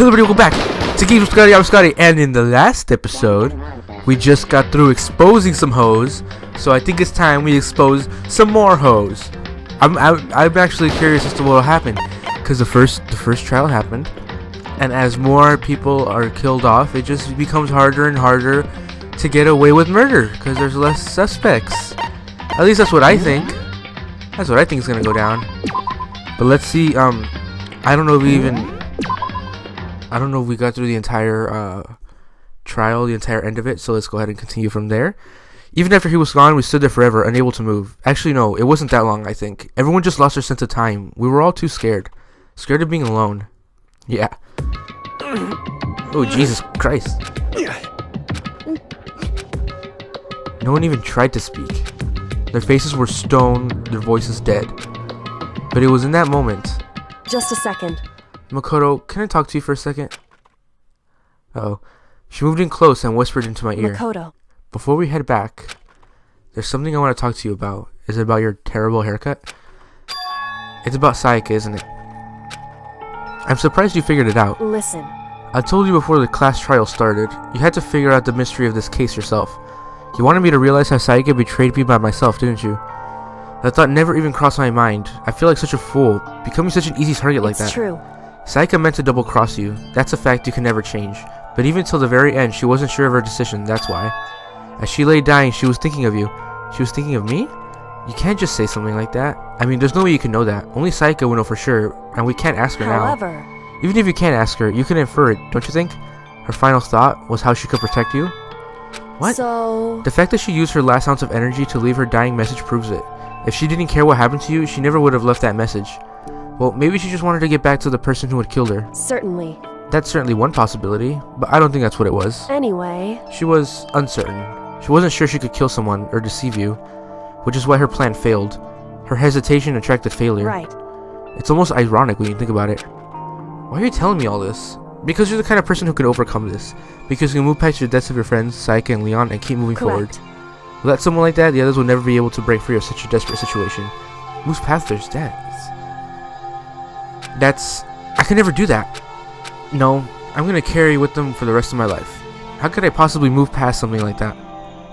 Hello everybody, welcome back to Games with Scotty. I'm Scotty, and in the last episode, we just got through exposing some hoes, so I think it's time we expose some more hoes. I'm actually curious as to what will happen, because the first trial happened, and as more people are killed off, it just becomes harder and harder to get away with murder, because there's less suspects. At least that's what I think. That's what I think is gonna go down. But let's see. I don't know if we got through the entire trial, the entire end of it. So let's go ahead and continue from there. Even after he was gone, we stood there forever, unable to move. Actually, no, it wasn't that long. I think everyone just lost their sense of time. We were all too scared of being alone. Yeah. Oh, Jesus Christ. No one even tried to speak. Their faces were stone, their voices dead. But it was in that moment. Just a second. Makoto, can I talk to you for a second? Uh-oh. She moved in close and whispered into my ear. Makoto. Before we head back, there's something I want to talk to you about. Is it about your terrible haircut? It's about Sayaka, isn't it? I'm surprised you figured it out. Listen. I told you before the class trial started, you had to figure out the mystery of this case yourself. You wanted me to realize how Sayaka betrayed me by myself, didn't you? That thought never even crossed my mind. I feel like such a fool, becoming such an easy target like that. It's true. Sayaka meant to double-cross you. That's a fact you can never change. But even till the very end, she wasn't sure of her decision, that's why. As she lay dying, she was thinking of you. She was thinking of me? You can't just say something like that. I mean, there's no way you can know that. Only Sayaka will know for sure, and we can't ask her now. Even if you can't ask her, you can infer it, don't you think? Her final thought was how she could protect you? What? So... The fact that she used her last ounce of energy to leave her dying message proves it. If she didn't care what happened to you, she never would have left that message. Well, maybe she just wanted to get back to the person who had killed her. Certainly. That's certainly one possibility, but I don't think that's what it was. Anyway... She was uncertain. She wasn't sure she could kill someone or deceive you, which is why her plan failed. Her hesitation attracted failure. Right. It's almost ironic when you think about it. Why are you telling me all this? Because you're the kind of person who can overcome this. Because you can move past your deaths of your friends, Sayaka and Leon, and keep moving forward. Without someone like that, the others will never be able to break free of such a desperate situation. Moves past their deaths. I can never do that. No, I'm gonna carry with them for the rest of my life. How could I possibly move past something like that?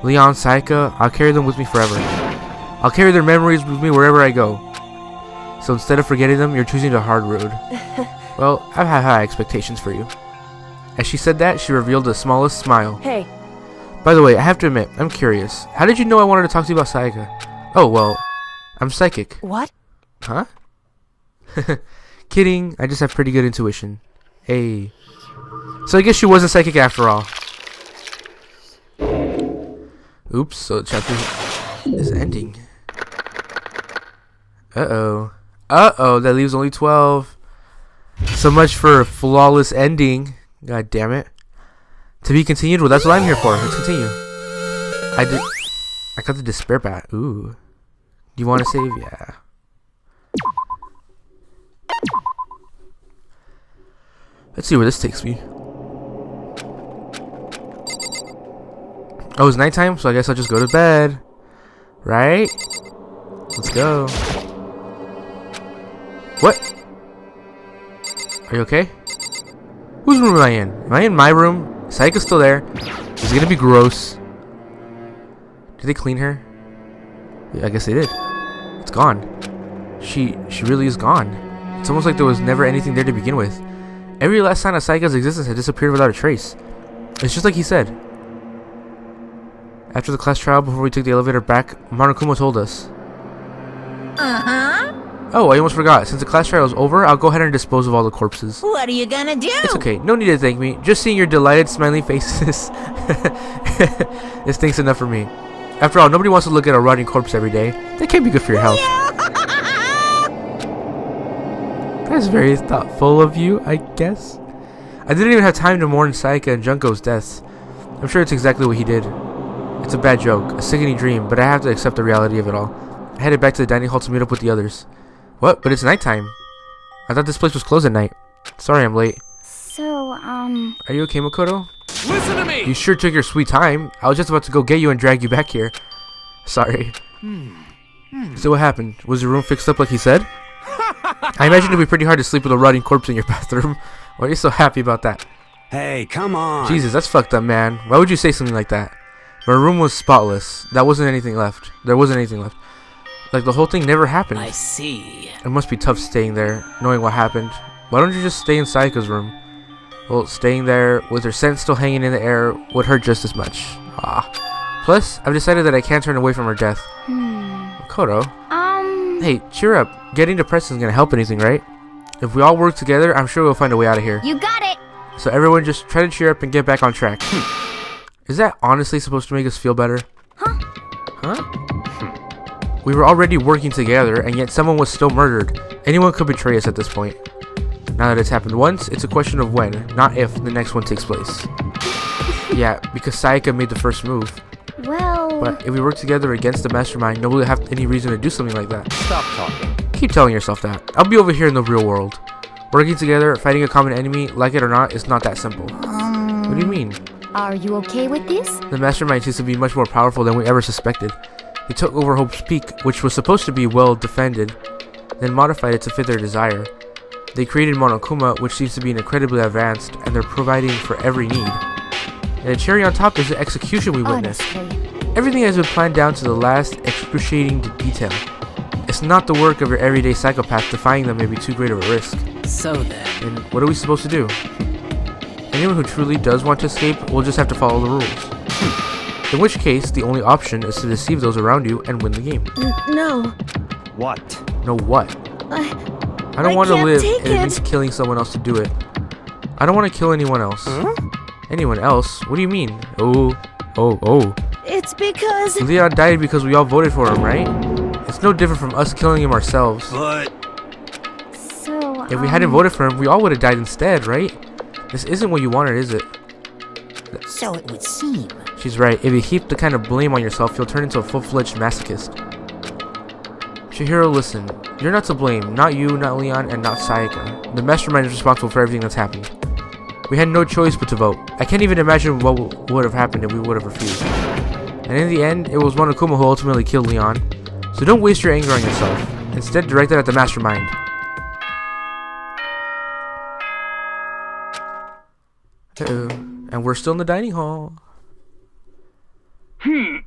Leon, Sayaka, I'll carry them with me forever. I'll carry their memories with me wherever I go. So instead of forgetting them, you're choosing the hard road. Well, I've had high expectations for you. As she said that, she revealed the smallest smile. Hey. By the way, I have to admit, I'm curious. How did you know I wanted to talk to you about Sayaka? Oh, well, I'm psychic. What? Huh? Kidding, I just have pretty good intuition. Hey. So I guess she wasn't psychic after all. Oops, so the chapter is ending. Uh-oh. Uh-oh, that leaves only 12. So much for a flawless ending. God damn it. To be continued? Well, that's what I'm here for. Let's continue. I got the despair bat. Ooh. Do you want to save? Yeah. Let's see where this takes me. Oh, it's nighttime, so I guess I'll just go to bed. Right? Let's go. What? Are you okay? Whose room am I in? Am I in my room? Sayaka's still there. Is it gonna be gross? Did they clean her? Yeah, I guess they did. It's gone. She really is gone. It's almost like there was never anything there to begin with. Every last sign of Sayaka's existence had disappeared without a trace. It's just like he said. After the class trial, before we took the elevator back, Monokuma told us. Oh, I almost forgot. Since the class trial is over, I'll go ahead and dispose of all the corpses. What are you gonna do? It's okay. No need to thank me. Just seeing your delighted, smiling faces is thanks enough for me. After all, nobody wants to look at a rotting corpse every day. That can't be good for your health. That's very thoughtful of you, I guess. I didn't even have time to mourn Sayaka and Junko's deaths. I'm sure it's exactly what he did. It's a bad joke, a sickening dream, but I have to accept the reality of it all. I headed back to the dining hall to meet up with the others. What? But it's nighttime. I thought this place was closed at night. Sorry I'm late. So, Are you okay, Makoto? Listen to me! You sure took your sweet time. I was just about to go get you and drag you back here. Sorry. So what happened? Was your room fixed up like he said? I imagine it'd be pretty hard to sleep with a rotting corpse in your bathroom. Why are you so happy about that? Hey, come on. Jesus, that's fucked up, man. Why would you say something like that? My room was spotless. There wasn't anything left. Like the whole thing never happened. I see. It must be tough staying there, knowing what happened. Why don't you just stay in Sayaka's room? Well, staying there with her scent still hanging in the air would hurt just as much. Plus, I've decided that I can't turn away from her death. Koto. Hey, cheer up. Getting depressed isn't gonna help anything, right? If we all work together, I'm sure we'll find a way out of here. You got it! So everyone just try to cheer up and get back on track. Is that honestly supposed to make us feel better? Huh? We were already working together, and yet someone was still murdered. Anyone could betray us at this point. Now that it's happened once, it's a question of when, not if, the next one takes place. Yeah, because Sayaka made the first move. Well... But if we work together against the mastermind, nobody would have any reason to do something like that. Stop talking. Keep telling yourself that. I'll be over here in the real world. Working together, fighting a common enemy, like it or not, is not that simple. What do you mean? Are you okay with this? The mastermind seems to be much more powerful than we ever suspected. They took over Hope's Peak, which was supposed to be well defended, then modified it to fit their desire. They created Monokuma, which seems to be incredibly advanced, and they're providing for every need. And the cherry on top is the execution we witnessed. Honestly. Everything has been planned down to the last excruciating detail. It's not the work of your everyday psychopath. Defying them may be too great of a risk. So then. And what are we supposed to do? Anyone who truly does want to escape will just have to follow the rules. In which case, the only option is to deceive those around you and win the game. No. What? No what? I don't want to live, and it means killing someone else to do it. I don't want to kill anyone else. Huh? Anyone else? What do you mean? Oh. It's because... Leon died because we all voted for him, right? It's no different from us killing him ourselves. But... So, If we hadn't voted for him, we all would have died instead, right? This isn't what you wanted, is it? So it would seem. She's right. If you heap the kind of blame on yourself, you'll turn into a full-fledged masochist. Chihiro, listen. You're not to blame. Not you, not Leon, and not Sayaka. The mastermind is responsible for everything that's happened. We had no choice but to vote. I can't even imagine what would have happened if we would have refused. And in the end, it was Monokuma who ultimately killed Leon. So don't waste your anger on yourself. Instead, direct it at the mastermind. Uh-oh. And we're still in the dining hall. This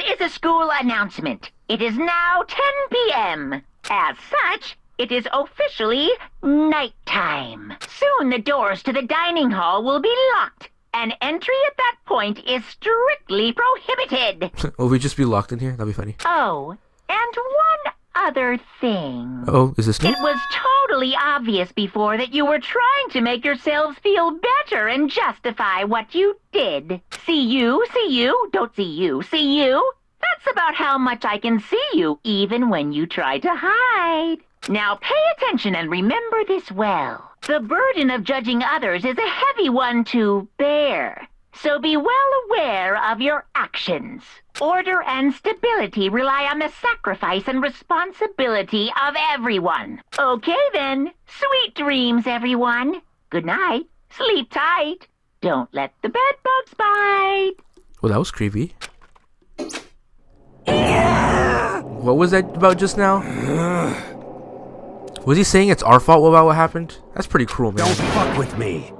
is a school announcement. It is now 10 p.m. As such, it is officially nighttime. Soon the doors to the dining hall will be locked, and entry at that point is strictly prohibited. Will we just be locked in here? That'd be funny. Oh, and one other thing. Oh, is this new? It was totally obvious before that you were trying to make yourselves feel better and justify what you did. See you, don't see you, see you. That's about how much I can see you, even when you try to hide. Now pay attention and remember this well. The burden of judging others is a heavy one to bear. So be well aware of your actions. Order and stability rely on the sacrifice and responsibility of everyone. Okay then. Sweet dreams, everyone. Good night. Sleep tight. Don't let the bed bugs bite. Well, that was creepy. What was that about just now? Was he saying it's our fault about what happened? That's pretty cruel, man. Don't fuck with me.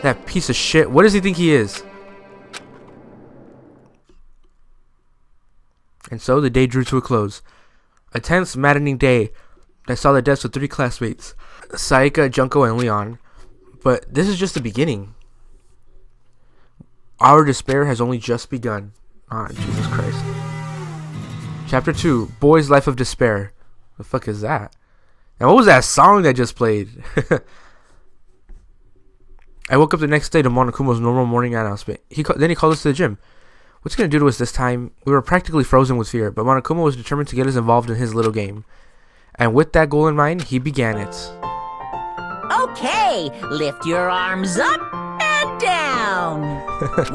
That piece of shit. What does he think he is? And so the day drew to a close. A tense, maddening day that saw the deaths of 3 classmates, Sayaka, Junko, and Leon. But this is just the beginning. Our despair has only just begun. Ah, Jesus Christ. Chapter 2, Boy's Life of Despair. The fuck is that? And what was that song that just played? I woke up the next day to Monokuma's normal morning announcement. Then he called us to the gym. What's he going to do to us this time? We were practically frozen with fear, but Monokuma was determined to get us involved in his little game. And with that goal in mind, he began it. Okay, lift your arms up and down.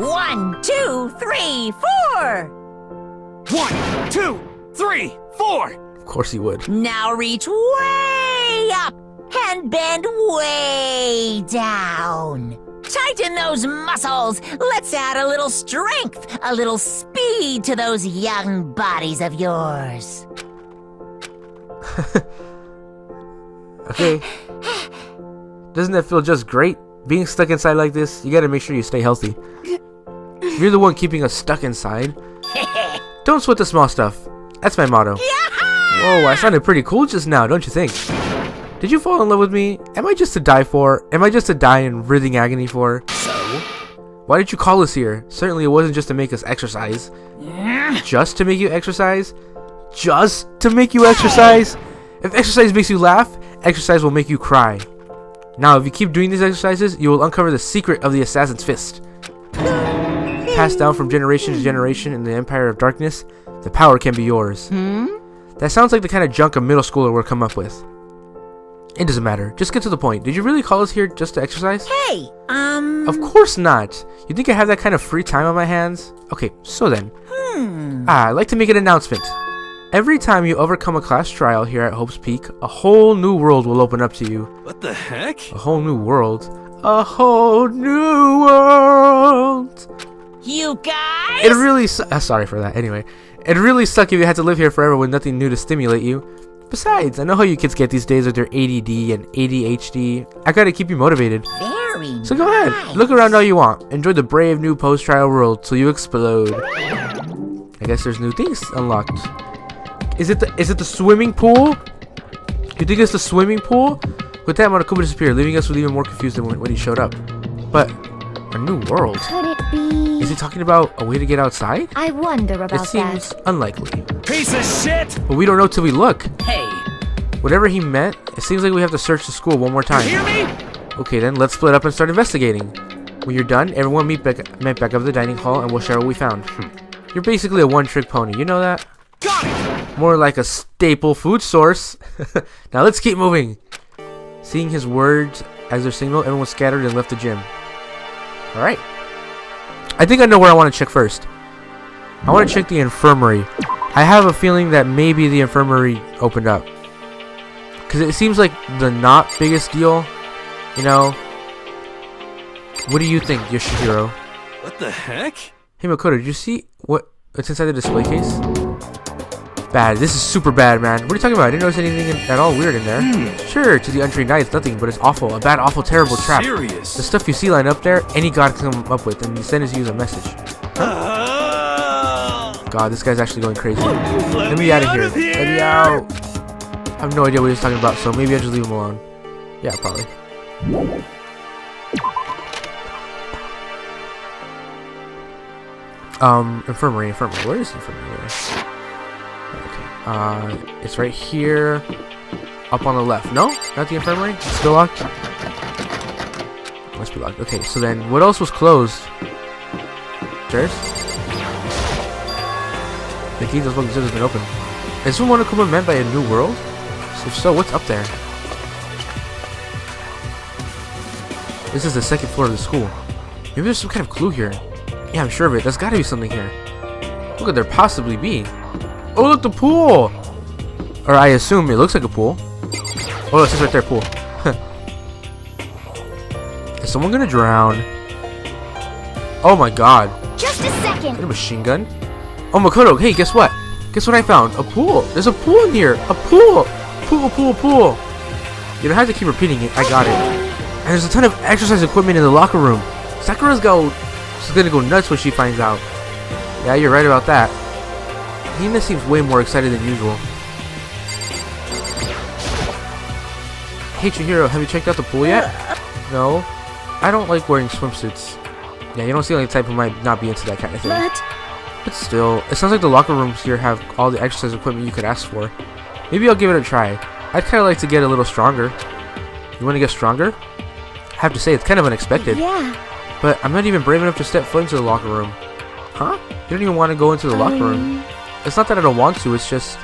1, 2, 3, 4. 1, 2, 3, 4. Of course he would. Now reach way up and bend way down. Tighten those muscles. Let's add a little strength, a little speed to those young bodies of yours. Okay? Doesn't that feel just great? Being stuck inside like this, you gotta make sure you stay healthy. You're the one keeping us stuck inside. Don't sweat the small stuff. That's my motto. Whoa, I sounded pretty cool just now, don't you think? Did you fall in love with me? Am I just to die for? Am I just to die in writhing agony for? So? Why did you call us here? Certainly it wasn't just to make us exercise. Just to make you exercise? Just to make you exercise? If exercise makes you laugh, exercise will make you cry. Now, if you keep doing these exercises, you will uncover the secret of the Assassin's Fist. Passed down from generation to generation in the Empire of Darkness, the power can be yours. That sounds like the kind of junk a middle schooler would come up with. It doesn't matter. Just get to the point. Did you really call us here just to exercise? Hey, Of course not. You think I have that kind of free time on my hands? Okay, so then. I'd like to make an announcement. Every time you overcome a class trial here at Hope's Peak, a whole new world will open up to you. What the heck? A whole new world? A whole new world! you guys? It really sorry for that. Anyway, it'd really suck if you had to live here forever with nothing new to stimulate you. Besides, I know how you kids get these days with their ADD and ADHD. I gotta keep you motivated. Very So go ahead, look around all you want. Enjoy the brave new post-trial world till you explode. I guess there's new things unlocked. Is it the swimming pool? You think it's the swimming pool? With that, Monokuma disappeared, leaving us with even more confused than when he showed up. But a new world? Could it be? Is he talking about a way to get outside? I wonder about It seems that. unlikely. Piece of shit! But we don't know till we look. Hey, Whatever he meant, it seems like we have to search the school one more time. Hear me? Okay, then let's split up and start investigating. When you're done, everyone meet back up at the dining hall and we'll share what we found. You're basically a one-trick pony, you know that? Got it! More like a staple food source. Now let's keep moving. Seeing his words as their signal, everyone scattered and left the gym. Alright. I think I know where I want to check first. I want to check the infirmary. I have a feeling that maybe the infirmary opened up. Because it seems like the not biggest deal. You know? What do you think, Yoshihiro? What the heck? Hey Makoto, did you see what's inside the display case? Bad. This is super bad, man. What are you talking about? I didn't notice anything at all weird in there. Sure, to the untrained eye, it's nothing, but it's awful. A bad, awful, terrible trap. The Serious? stuff you see lined up there, any god can come up with, and he sends you a message. God, this guy's actually going crazy. Let me out of here. Let me out. I have no idea what he's talking about, so maybe I'll just leave him alone. Yeah, probably. Infirmary. Where is the infirmary? Okay. It's right here. Up on the left. No? Not the infirmary? It's still locked? Must be locked. Okay, so then what else was closed? Stairs? The key does look as if it's been open. Is this what Monokuma meant by a new world? If so, what's up there? This is the second floor of the school. Maybe there's some kind of clue here. Yeah, I'm sure of it. There's gotta be something here. What could there possibly be? Oh, look, the pool! Or I assume it looks like a pool. Oh, it says right there, pool. Is someone gonna drown? Oh my god. Just a Is that second. a machine gun? Oh, Makoto, hey, guess what? Guess what I found? A pool! There's a pool in here! A pool! Pool! You don't have to keep repeating it. I got it. And there's a ton of exercise equipment in the locker room. Sakura's gonna go nuts when she finds out. Yeah, you're right about that. Hina seems way more excited than usual. Hey Chihiro, have you checked out the pool yet? No. I don't like wearing swimsuits. Yeah, you don't seem like the type who might not be into that kind of thing. But still, it sounds like the locker rooms here have all the exercise equipment you could ask for. Maybe I'll give it a try. I'd kind of like to get a little stronger. You want to get stronger? I have to say, it's kind of unexpected. Yeah. But I'm not even brave enough to step foot into the locker room. Huh? You don't even want to go into the locker room. It's not that I don't want to, it's just...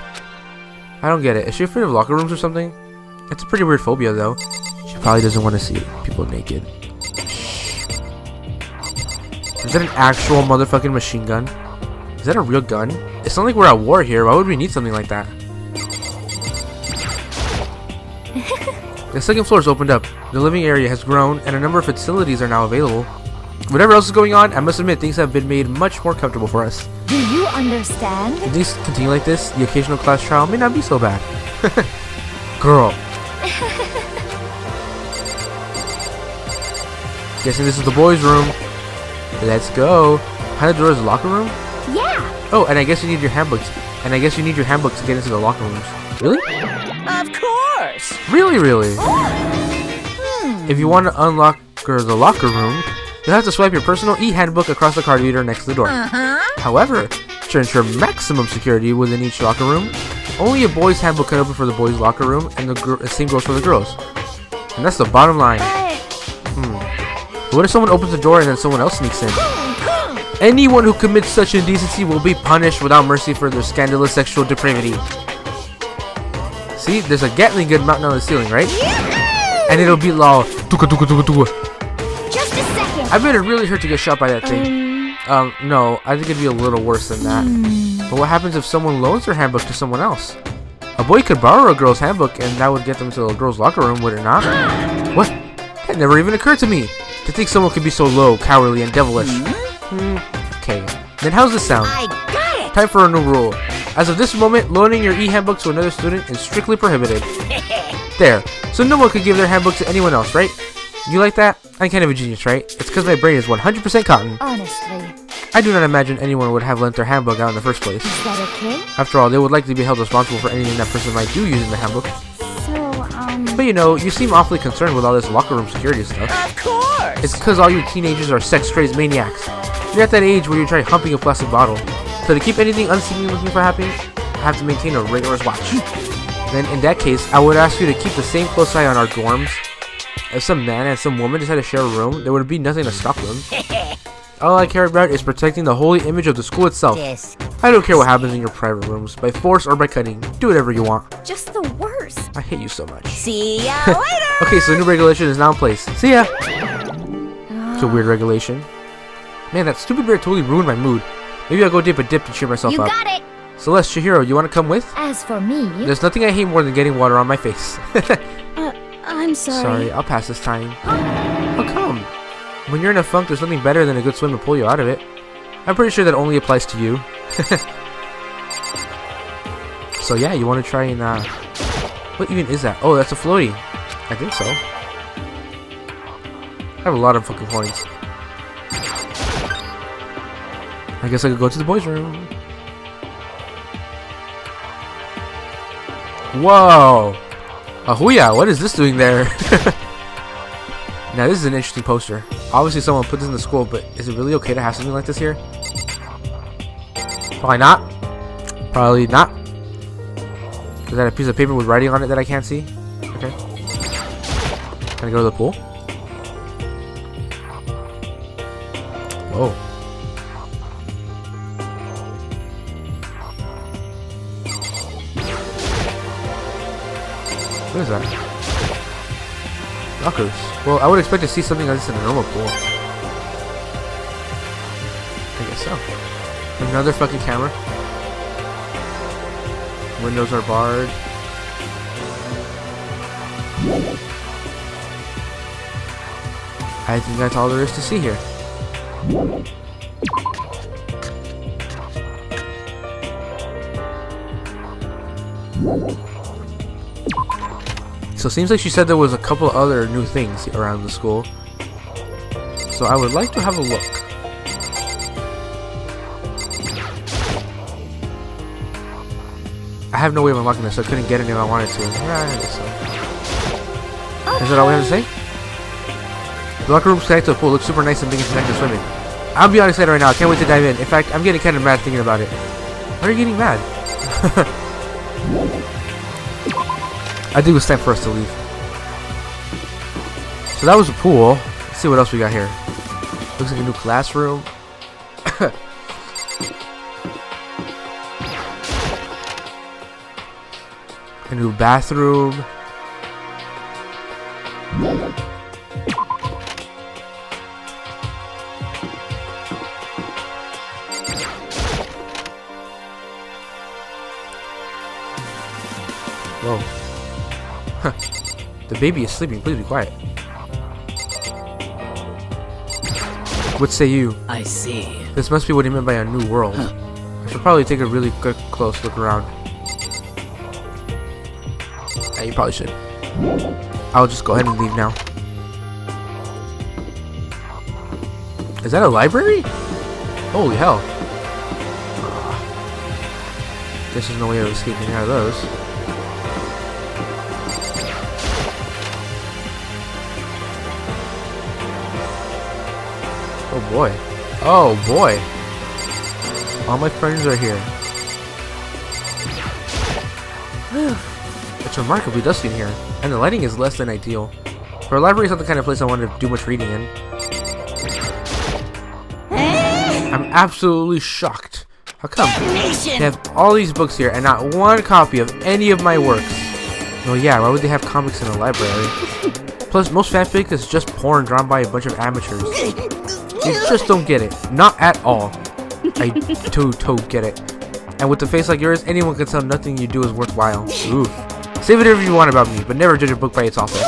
I don't get it. Is she afraid of locker rooms or something? It's a pretty weird phobia, though. She probably doesn't want to see people naked. Is that an actual motherfucking machine gun? Is that a real gun? It's not like we're at war here. Why would we need something like that? The second floor is opened up. The living area has grown, and a number of facilities are now available. Whatever else is going on, I must admit things have been made much more comfortable for us. Do you understand? If things continue like this, the occasional class trial may not be so bad. Girl. Guessing this is the boys' room. Let's go. Behind the door is the locker room? Yeah. Oh, and I guess you need your handbooks. And I guess you need your handbook to get into the locker rooms. Really? Of course. Really? If you want to unlock the locker room, you'll have to swipe your personal e-handbook across the card reader next to the door. However, to ensure maximum security within each locker room, only a boys' handbook can open for the boys' locker room, and the same goes for the girls. And that's the bottom line. What if someone opens the door and then someone else sneaks in? Anyone who commits such indecency will be punished without mercy for their scandalous sexual depravity. See, there's a Gatling gun mounted on the ceiling, right? And it'll be law. Just a second. I bet it really hurt to get shot by that thing. No, I think it'd be a little worse than that. But what happens if someone loans their handbook to someone else? A boy could borrow a girl's handbook and that would get them to a girl's locker room, would it not? What? That never even occurred to me. To think someone could be so low, cowardly, and devilish. Okay, then how's this sound? I got it. Time for a new rule. As of this moment, loaning your e-handbook to another student is strictly prohibited. There. So no one could give their handbook to anyone else, right? You like that? I'm kind of a genius, right? It's because my brain is 100% cotton. Honestly. I do not imagine anyone would have lent their handbook out in the first place. Is that okay? After all, they would likely be held responsible for anything that person might do using the handbook. So, But you know, you seem awfully concerned with all this locker room security stuff. Of course. It's because all you teenagers are sex-crazed maniacs. You're at that age where you try humping a plastic bottle. So to keep anything unseemly looking for Happy, I have to maintain a rigorous watch. Then in that case, I would ask you to keep the same close eye on our dorms. If some man and some woman decided to share a room, there would be nothing to stop them. All I care about is protecting the holy image of the school itself. Yes. I don't care what happens in your private rooms, by force or by cutting. Do whatever you want. just the worst. I hate you so much. See ya later. Okay, so the new regulation is now in place. See ya! It's a weird regulation. Man, that stupid bear totally ruined my mood. Maybe I'll go dip a dip to cheer myself You up. got it. Celeste, Chihiro, you want to come with? As for me, There's nothing I hate more than getting water on my face. I'm sorry. Sorry, I'll pass this time. Oh, come. When you're in a funk, there's nothing better than a good swim to pull you out of it. I'm pretty sure that only applies to you. So yeah, you want to try and, what even is that? Oh, that's a floaty. I think so. I have a lot of fucking coins. I guess I could go to the boys' room. Whoa! Ahuya, what is this doing there? Now this is an interesting poster. Obviously someone put this in the school, but is it really okay to have something like this here? Probably not. Probably not. Is that a piece of paper with writing on it that I can't see? Okay. Can I go to the pool? Whoa. What is that? Lockers. Well, I would expect to see something like this in a normal pool. I guess so. Another fucking camera. Windows are barred. I think that's all there is to see here. So it seems like she said there was a couple other new things around the school. So I would like to have a look. I have no way of unlocking this, so I couldn't get it if I wanted to. Yeah, I guess so. Is that all we have to say? The locker room's connected to the pool. Looks super nice and big and connected to swimming. I'll be honest right now. I can't wait to dive in. In fact, I'm getting kind of mad thinking about it. Why are you getting mad? I think it's time for us to leave. So that was the pool. Let's see what else we got here. Looks like a new classroom. A new bathroom. Whoa. Huh. The baby is sleeping. Please be quiet. What say you? I see. This must be what he meant by a new world. I should probably take a really good close look around. Yeah, you probably should. I'll just go ahead and leave now. Is that a library? Holy hell. Guess there's no way of escaping out of those. Oh boy. Oh boy. All my friends are here. It's remarkably dusty in here, and the lighting is less than ideal. For a library is not the kind of place I want to do much reading in. I'm absolutely shocked. How come? They have all these books here and not one copy of any of my works. Well, yeah, why would they have comics in a library? Plus, most fanfic is just porn drawn by a bunch of amateurs. You just don't get it. Not at all. I don't get it. And with a face like yours, anyone can tell nothing you do is worthwhile. Ooh. Say whatever you want about me, but never judge a book by its author.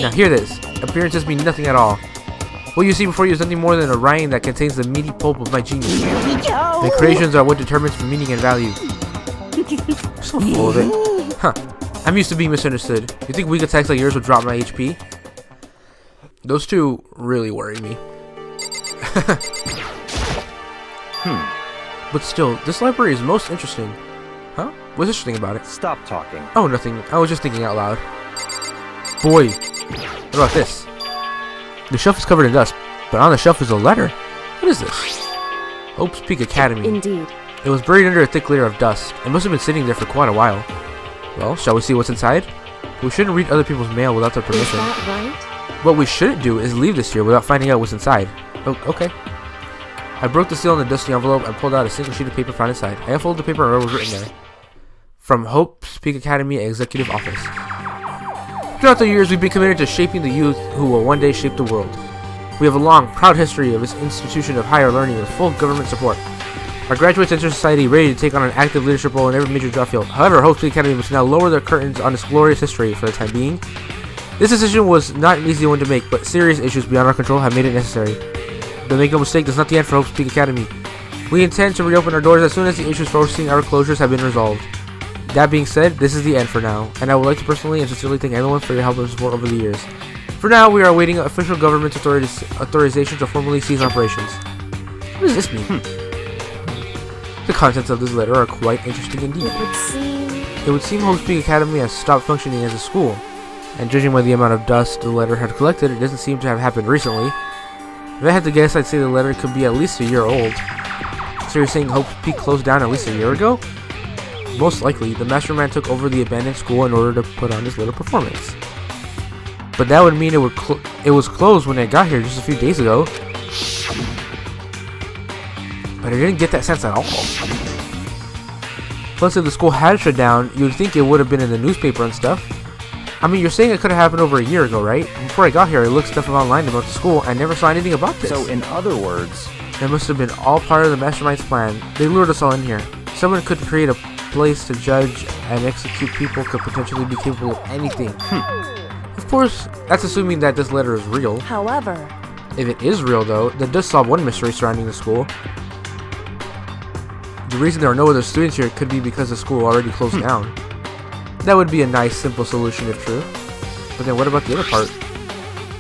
Now hear this. Appearances mean nothing at all. What you see before you is nothing more than a writing that contains the meaty pulp of my genius. My creations are what determines my meaning and value. I'm so full of it. Huh. I'm used to being misunderstood. You think weak attacks like yours would drop my HP? Those two really worry me. But still, this library is most interesting. Huh? What's interesting about it? Stop talking. Oh, nothing. I was just thinking out loud. Boy, what about this? The shelf is covered in dust, but on the shelf is a letter. What is this? Hope's Peak Academy. Indeed. It was buried under a thick layer of dust. It must have been sitting there for quite a while. Well, shall we see what's inside? We shouldn't read other people's mail without their Is permission. that right? What we shouldn't do is leave this here without finding out what's inside. Oh, okay. I broke the seal on the dusty envelope and pulled out a single sheet of paper found inside. I unfolded the paper and read what was written there. From Hope's Peak Academy Executive Office. Throughout the years, we've been committed to shaping the youth who will one day shape the world. We have a long, proud history of this institution of higher learning with full government support. Our graduates enter society ready to take on an active leadership role in every major job field. However, Hope's Peak Academy must now lower their curtains on its glorious history for the time being. This decision was not an easy one to make, but serious issues beyond our control have made it necessary. But make no mistake, this is not the end for Hope's Peak Academy. We intend to reopen our doors as soon as the issues forcing our closures have been resolved. That being said, this is the end for now, and I would like to personally and sincerely thank everyone for your help and support over the years. For now, we are awaiting official government authorization to formally cease operations. What does this mean? The contents of this letter are quite interesting indeed. It would seem Hope's Peak Academy has stopped functioning as a school, and judging by the amount of dust the letter had collected, it doesn't seem to have happened recently. If I had to guess, I'd say the letter could be at least a year old. So you're saying Hope's Peak closed down at least a year ago? Most likely, the mastermind took over the abandoned school in order to put on this little performance. But that would mean it was closed when it got here just a few days ago. But I didn't get that sense at all. Plus, if the school had shut down, you would think it would have been in the newspaper and stuff. I mean, you're saying it could have happened over a year ago, right? Before I got here, I looked stuff up online about the school and never saw anything about this. So, in other words, that must have been all part of the mastermind's plan. They lured us all in here. Someone could create a place to judge and execute people could potentially be capable of anything. Of course, that's assuming that this letter is real. However, if it is real, though, that does solve one mystery surrounding the school. The reason there are no other students here could be because the school already closed down. That would be a nice, simple solution if true. But then what about the other part?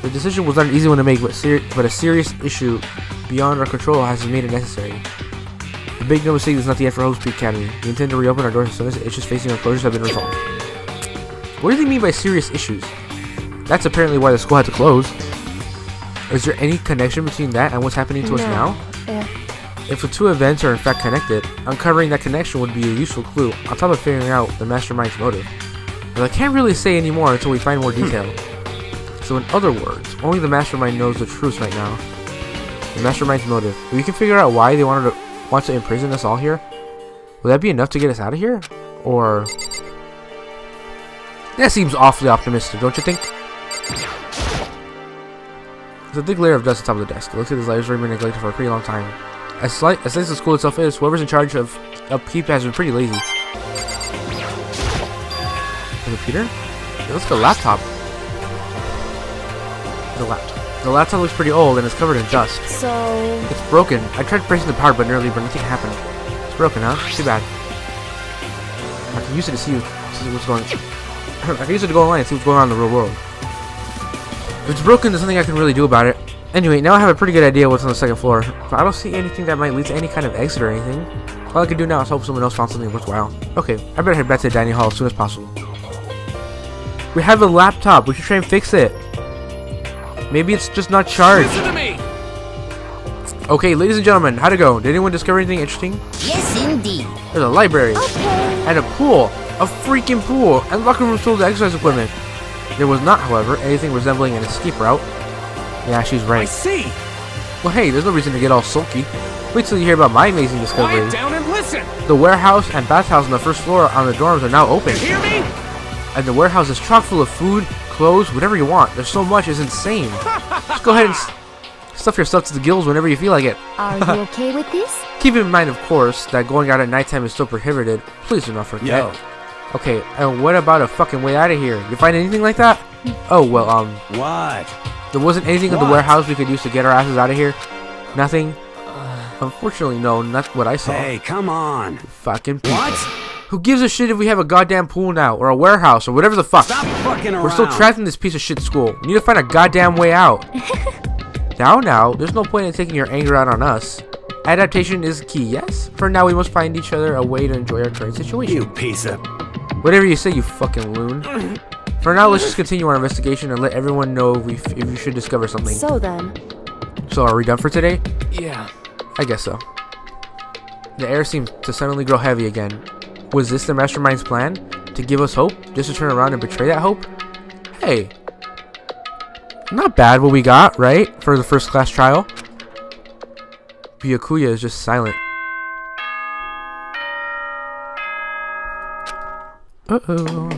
The decision was not an easy one to make, but a serious issue beyond our control has made it necessary. The big no mistake is not the end for Hope's Peak Academy. We intend to reopen our doors as soon as the issues facing our closures have been resolved. What do they mean by serious issues? That's apparently why the school had to close. Is there any connection between that and what's happening to us now? If the two events are in fact connected, uncovering that connection would be a useful clue, on top of figuring out the mastermind's motive. But I can't really say any more until we find more detail. So in other words, only the mastermind knows the truth right now. The mastermind's motive. If we can figure out why they want to imprison us all here, will that be enough to get us out of here? Or... that seems awfully optimistic, don't you think? There's a thick layer of dust on top of the desk. It looks like this library has been neglected for a pretty long time. As nice as the school itself is, whoever's in charge of upkeep has been pretty lazy. A computer? It looks like a laptop. The laptop looks pretty old and is covered in dust. so It's broken. I tried pressing the power button earlier, but nothing happened. It's broken, huh? Too bad. I can use it to see what's going on. I can use it to go online and see what's going on in the real world. If it's broken, there's nothing I can really do about it. Anyway, now I have a pretty good idea what's on the second floor, but I don't see anything that might lead to any kind of exit or anything. All I can do now is hope someone else found something worthwhile. Okay, I better head back to the dining hall as soon as possible. We have a laptop. We should try and fix it. Maybe it's just not charged. Listen to me. Okay, ladies and gentlemen, how'd it go? Did anyone discover anything interesting? Yes, indeed. There's a library. Okay. And a pool. A freaking pool. And locker rooms full of exercise equipment. There was not, however, anything resembling an escape route. Yeah, she's I right. see. Well, hey, there's no reason to get all sulky. Wait till you hear about my amazing discovery. Quiet down and listen. The warehouse and bathhouse on the first floor on the dorms are now open. You hear me? And the warehouse is chock full of food, clothes, whatever you want. There's so much, it's insane. Just go ahead and stuff your stuff to the gills whenever you feel like it. Are you okay with this? Keep in mind, of course, that going out at nighttime is still prohibited. Please do not forget. Yo. Okay, and what about a fucking way out of here? You find anything like that? Oh, well, What? there wasn't anything in the What? warehouse we could use to get our asses out of here? Nothing? Unfortunately, no, not what I saw. Hey, come on. Fucking people. What? Who gives a shit if we have a goddamn pool now, or a warehouse, or whatever the fuck? Stop fucking around. We're still trapped in this piece of shit school. We need to find a goddamn way out. Now, there's no point in taking your anger out on us. Adaptation is key, yes? For now, we must find each other a way to enjoy our current situation. You piece of... Whatever you say, you fucking loon. For now, let's just continue our investigation and let everyone know if we should discover something. So then. So, are we done for today? Yeah. I guess so. The air seemed to suddenly grow heavy again. Was this the mastermind's plan? To give us hope? Just to turn around and betray that hope? Hey. Not bad what we got, right? For the first class trial. Byakuya is just silent. Uh-oh.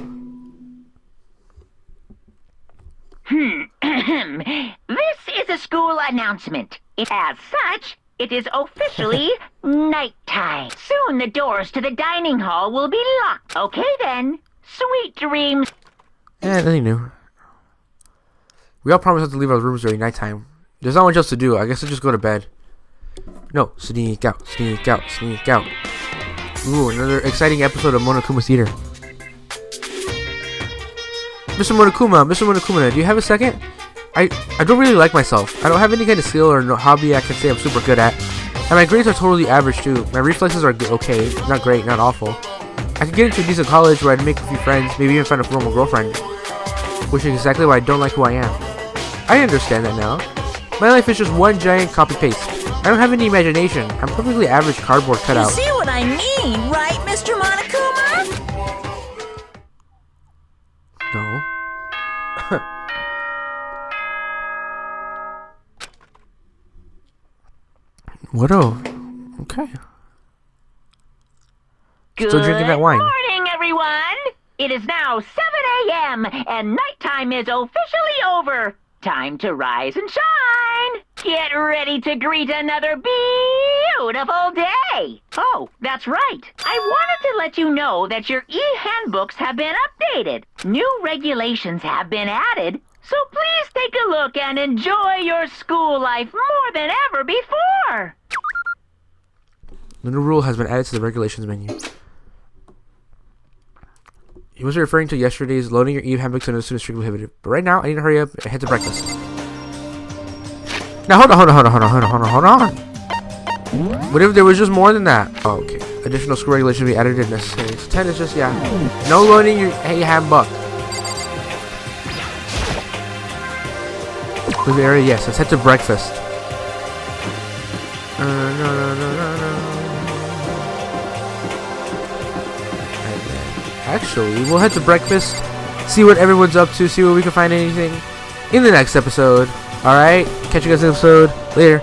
This is a school announcement. As such, it is officially nighttime. Soon the doors to the dining hall will be locked. Okay then. Sweet dreams. Nothing new. We all promised not to leave our rooms during nighttime. There's not much else to do. I guess I'll just go to bed. No, sneak out, sneak out, sneak out. Ooh, another exciting episode of Monokuma Theater. Mr. Monokuma, do you have a second? I don't really like myself. I don't have any kind of skill or no hobby I can say I'm super good at. And my grades are totally average too. My reflexes are okay, not great, not awful. I could get into a decent college where I'd make a few friends, maybe even find a formal girlfriend. Which is exactly why I don't like who I am. I understand that now. My life is just one giant copy-paste. I don't have any imagination. I'm perfectly average cardboard You cutout. see what I mean, right, Mr. Monokuma? No. What? Oh. Okay. Still drinking that wine. Good morning, everyone. It is now 7 a.m. and nighttime is officially over. Time to rise and shine. Get ready to greet another beautiful day. Oh, that's right. I wanted to let you know that your e-handbooks have been updated. New regulations have been added. So please take a look and enjoy your school life more than ever before. The new rule has been added to the regulations menu. He was referring to yesterday's loading your e-handbooks and as soon as strictly prohibited. But right now, I need to hurry up and head to breakfast. Now, hold on. What if there was just more than that? Oh, okay. Additional school regulations be added if necessary. So 10 is just, yeah. No loading your e-handbook. Leave the area, yes. Let's head to breakfast. Actually, we'll head to breakfast, see what everyone's up to, see what we can find anything in the next episode. Alright? Catch you guys in the episode later.